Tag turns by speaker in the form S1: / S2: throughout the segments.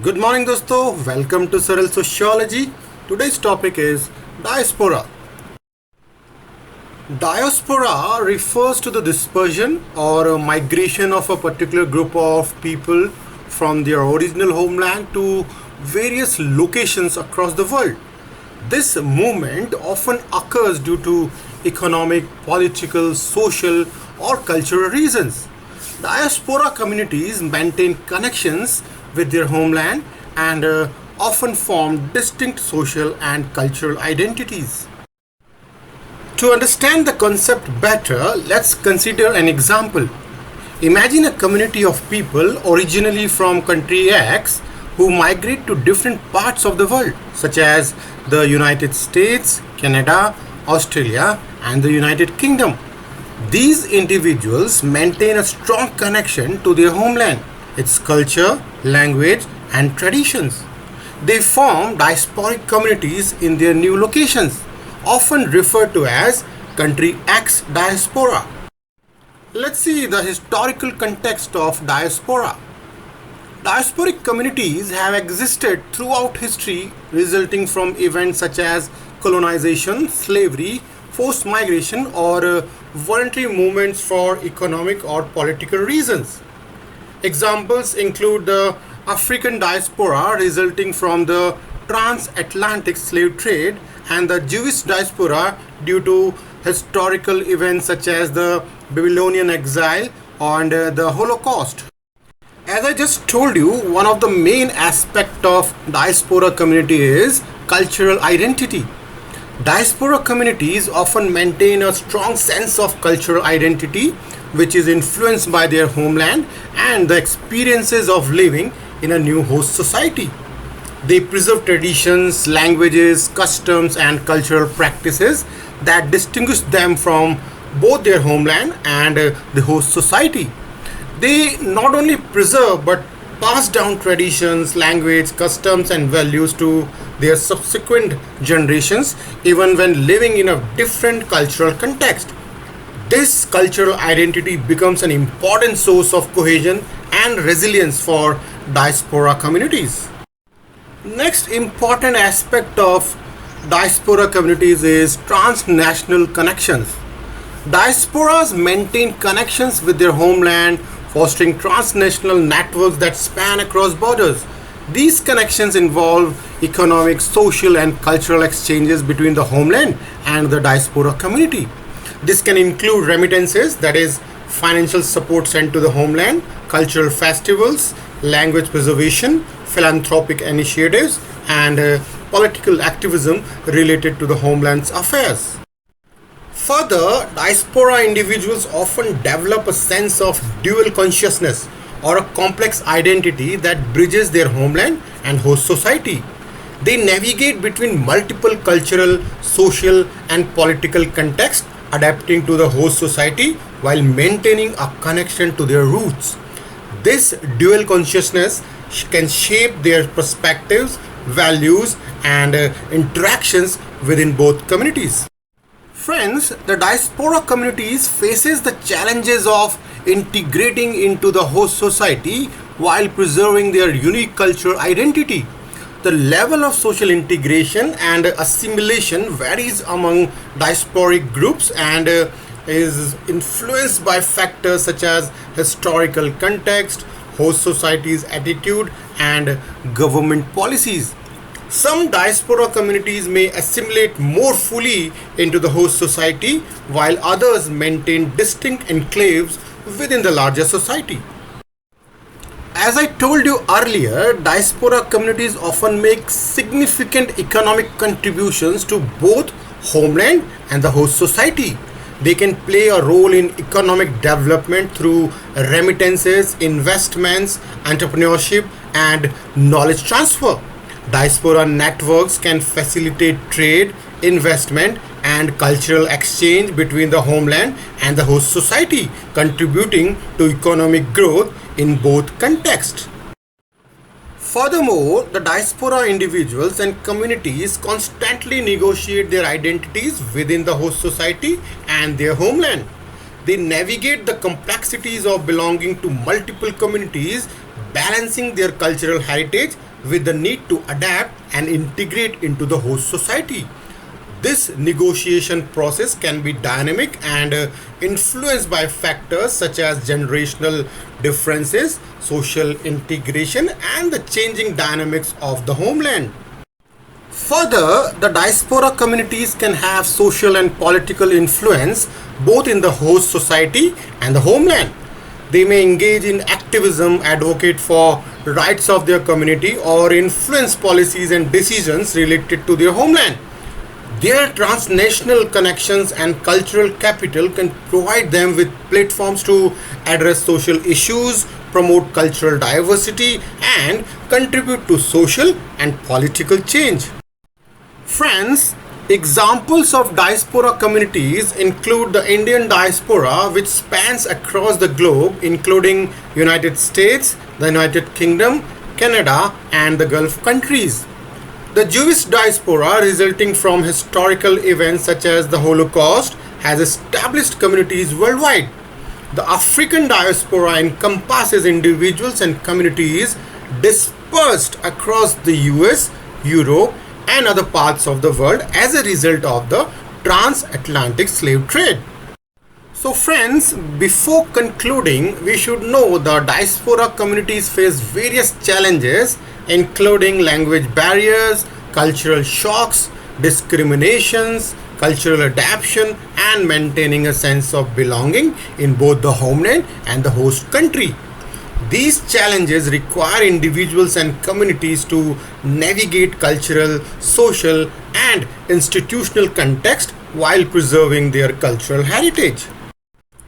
S1: Good morning दोस्तों, welcome to सरल Sociology. Today's topic is Diaspora. Diaspora refers to the dispersion or migration of a particular group of people from their original homeland to various locations across the world. This movement often occurs due to economic, political, social, or cultural reasons. Diaspora communities maintain connections with their homeland and often form distinct social and cultural identities. To understand the concept better, let's consider an example. Imagine a community of people originally from country X who migrate to different parts of the world, such as the United States, Canada, Australia, and the United Kingdom. These individuals maintain a strong connection to their homeland, its culture, language, and traditions. They form diasporic communities in their new locations, often referred to as Country X Diaspora. Let's see the historical context of diaspora. Diasporic communities have existed throughout history, resulting from events such as colonization, slavery, forced migration, or voluntary movements for economic or political reasons. Examples include the African diaspora resulting from the transatlantic slave trade and the Jewish diaspora due to historical events such as the Babylonian exile and the Holocaust. As I just told you, one of the main aspects of diaspora community is cultural identity. Diaspora communities often maintain a strong sense of cultural identity which is influenced by their homeland and the experiences of living in a new host society. They preserve traditions, languages, customs, and cultural practices that distinguish them from both their homeland and the host society. They not only preserve but pass down traditions, language, customs, and values to their subsequent generations, even when living in a different cultural context. This cultural identity becomes an important source of cohesion and resilience for diaspora communities. Next important aspect of diaspora communities is transnational connections. Diasporas maintain connections with their homeland, fostering transnational networks that span across borders. These connections involve economic, social, and cultural exchanges between the homeland and the diaspora community. This can include remittances, that is, financial support sent to the homeland, cultural festivals, language preservation, philanthropic initiatives, and political activism related to the homeland's affairs. Further, diaspora individuals often develop a sense of dual consciousness or a complex identity that bridges their homeland and host society. They navigate between multiple cultural, social, and political contexts, adapting to the host society while maintaining a connection to their roots. This dual consciousness can shape their perspectives, values, and interactions within both communities. Friends, the diaspora communities faces the challenges of integrating into the host society while preserving their unique cultural identity. The level of social integration and assimilation varies among diasporic groups and is influenced by factors such as historical context, host society's attitude, and government policies. Some diaspora communities may assimilate more fully into the host society, while others maintain distinct enclaves within the larger society. As I told you earlier, diaspora communities often make significant economic contributions to both homeland and the host society. They can play a role in economic development through remittances, investments, entrepreneurship, and knowledge transfer. Diaspora networks can facilitate trade, investment, and cultural exchange between the homeland and the host society, contributing to economic growth in both contexts. Furthermore, the diaspora individuals and communities constantly negotiate their identities within the host society and their homeland. They navigate the complexities of belonging to multiple communities balancing their cultural heritage with the need to adapt and integrate into the host society. This negotiation process can be dynamic and influenced by factors such as generational differences, social integration, and the changing dynamics of the homeland. Further, the diaspora communities can have social and political influence both in the host society and the homeland. They may engage in activism, advocate for rights of their community, or influence policies and decisions related to their homeland. Their transnational connections and cultural capital can provide them with platforms to address social issues, promote cultural diversity, and contribute to social and political change. Friends, examples of diaspora communities include the Indian diaspora, which spans across the globe, including United States, the United Kingdom, Canada, and the Gulf countries. The Jewish diaspora, resulting from historical events such as the Holocaust, has established communities worldwide. The African diaspora encompasses individuals and communities dispersed across the US, Europe, and other parts of the world as a result of the transatlantic slave trade. So friends, before concluding, we should know the diaspora communities face various challenges including language barriers, cultural shocks, discriminations, cultural adaptation, and maintaining a sense of belonging in both the homeland and the host country. These challenges require individuals and communities to navigate cultural, social, and institutional context while preserving their cultural heritage.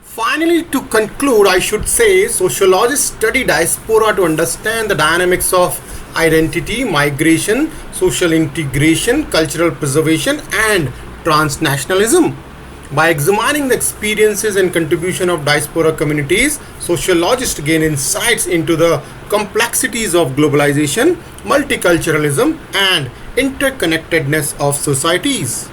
S1: Finally, to conclude, I should say sociologists study diaspora to understand the dynamics of identity, migration, social integration, cultural preservation, and transnationalism. By examining the experiences and contribution of diaspora communities, sociologists gain insights into the complexities of globalization, multiculturalism, and interconnectedness of societies.